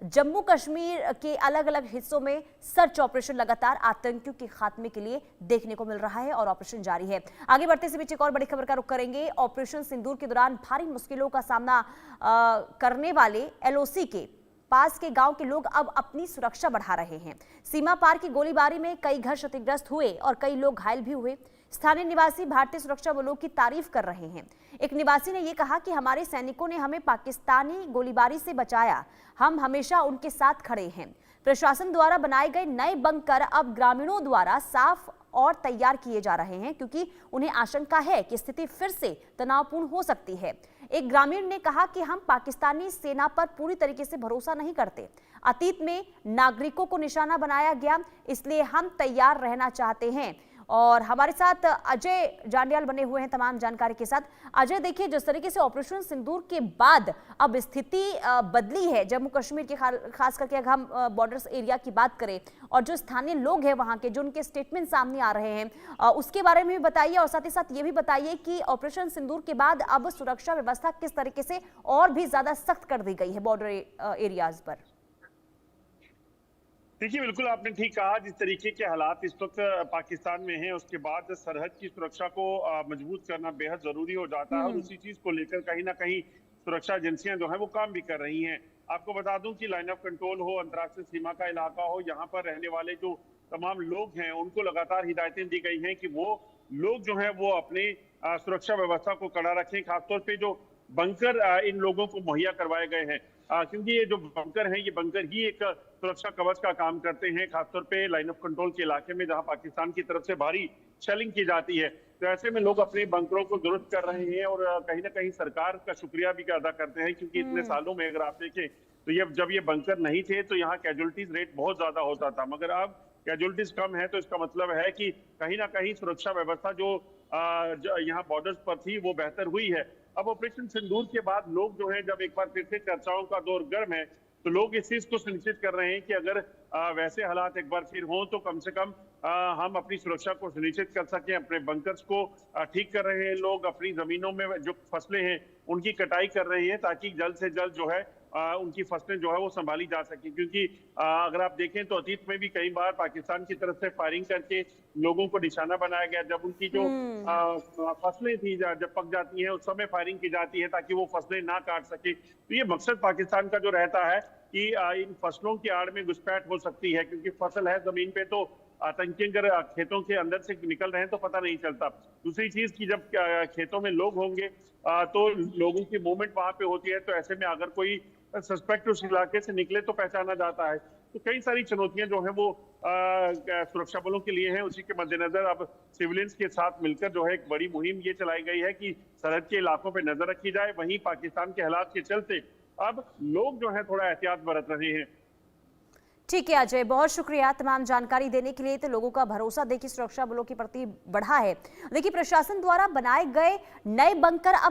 जम्मू कश्मीर के अलग अलग हिस्सों में सर्च ऑपरेशन लगातार आतंकियों के खात्मे के लिए देखने को मिल रहा है और ऑपरेशन जारी है। आगे बढ़ते से बीच एक और बड़ी खबर का रुख करेंगे। ऑपरेशन सिंदूर के दौरान भारी मुश्किलों का सामना करने वाले एलओसी के पास के गांव के लोग अब अपनी सुरक्षा बढ़ा रहे हैं। सीमा पार की गोलीबारी में कई घर क्षतिग्रस्त हुए और कई लोग घायल भी हुए। स्थानीय निवासी भारतीय सुरक्षा बलों की तारीफ कर रहे हैं। एक निवासी ने यह कहा कि हमारे सैनिकों ने हमें पाकिस्तानी गोलीबारी से बचाया, हम हमेशा उनके साथ खड़े हैं। प्रशासन द्वारा बनाए गए नए बंकर अब ग्रामीणों द्वारा साफ और तैयार किए जा रहे हैं, क्योंकि उन्हें आशंका है कि स्थिति फिर से तनावपूर्ण हो सकती है। एक ग्रामीण ने कहा कि हम पाकिस्तानी सेना पर पूरी तरीके से भरोसा नहीं करते। अतीत में नागरिकों को निशाना बनाया गया, इसलिए हम तैयार रहना चाहते हैं। और हमारे साथ अजय जांडियाल बने हुए हैं तमाम जानकारी के साथ। अजय, देखिए, जिस तरीके से ऑपरेशन सिंदूर के बाद अब स्थिति बदली है जम्मू कश्मीर के, खास करके अगर हम बॉर्डर्स एरिया की बात करें, और जो स्थानीय लोग हैं वहां के, जो उनके स्टेटमेंट सामने आ रहे हैं, उसके बारे में भी बताइए। और साथ ही साथ ये भी बताइए कि ऑपरेशन सिंदूर के बाद अब सुरक्षा व्यवस्था किस तरीके से और भी ज्यादा सख्त कर दी गई है बॉर्डर एरियाज पर। देखिए, बिल्कुल आपने ठीक कहा। जिस तरीके के हालात इस वक्त पाकिस्तान में हैं, उसके बाद सरहद की सुरक्षा को मजबूत करना बेहद जरूरी हो जाता है और उसी चीज को लेकर कहीं ना कहीं सुरक्षा एजेंसियां जो है वो काम भी कर रही हैं। आपको बता दूं कि लाइन ऑफ कंट्रोल हो, अंतर्राष्ट्रीय सीमा का इलाका हो, यहाँ पर रहने वाले जो तमाम लोग हैं उनको लगातार हिदायतें दी गई हैं कि वो लोग जो है वो अपने सुरक्षा व्यवस्था को कड़ा रखें। खासतौर पर जो बंकर इन लोगों को मुहैया करवाए गए हैं, क्योंकि ये जो बंकर हैं, ये बंकर ही एक सुरक्षा कवच का काम करते हैं, खासतौर पे लाइन ऑफ कंट्रोल के इलाके में जहां पाकिस्तान की तरफ से भारी शेलिंग की जाती है। तो ऐसे में लोग अपने बंकरों को दुरुस्त कर रहे हैं और कहीं ना कहीं सरकार का शुक्रिया भी अदा करते हैं, क्योंकि इतने सालों में अगर आप देखें तो ये जब ये बंकर नहीं थे तो यहाँ कैजुअलिटीज रेट बहुत ज्यादा होता था, मगर अब कैजुअलिटीज कम है। तो इसका मतलब है कि कहीं ना कहीं सुरक्षा व्यवस्था जो यहाँ बॉर्डर्स पर थी वो बेहतर हुई है। अब ऑपरेशन सिंदूर के बाद लोग जो है, जब एक बार फिर से चर्चाओं का दौर गर्म है, तो लोग इस चीज को सुनिश्चित कर रहे हैं कि अगर वैसे हालात एक बार फिर हों तो कम से कम हम अपनी सुरक्षा को सुनिश्चित कर सकें। अपने बंकर्स को ठीक कर रहे हैं लोग, अपनी जमीनों में जो फसलें हैं उनकी कटाई कर रहे हैं, ताकि जल्द से जल्द जो है उनकी फसलें जो है वो संभाली जा सके। क्योंकि अगर आप देखें तो अतीत में भी कई बार पाकिस्तान की तरफ से फायरिंग करके लोगों को निशाना बनाया गया। जब उनकी जो फसलें थी जब पक जाती हैं, उस समय फायरिंग की जाती है ताकि वो फसलें ना काट सके। तो ये मकसद पाकिस्तान का जो रहता है कि इन फसलों की आड़ में घुसपैठ हो सकती है, क्योंकि फसल है जमीन पे, तो आतंकी अगर खेतों के अंदर से निकल रहे हैं तो पता नहीं चलता। दूसरी चीज की जब खेतों में लोग होंगे तो लोगों की मूवमेंट वहां पे होती है, तो ऐसे में अगर कोई सस्पेक्ट उस इलाके से निकले तो पहचाना जाता है। तो कई सारी चुनौतियां जो है वो सुरक्षा बलों के लिए हैं। उसी के मद्देनजर अब सिविलियंस के साथ मिलकर जो है एक बड़ी मुहिम ये चलाई गई है कि सरहद के इलाकों पर नजर रखी जाए। वहीं पाकिस्तान के हालात के चलते अब लोग जो है थोड़ा एहतियात बरत रहे हैं। ठीक है अजय, बहुत शुक्रिया तमाम जानकारी देने के लिए। तो लोगों का भरोसा देखिए सुरक्षा बलों के प्रति बढ़ा है। देखिए, प्रशासन द्वारा बनाए गए नए बंकर अब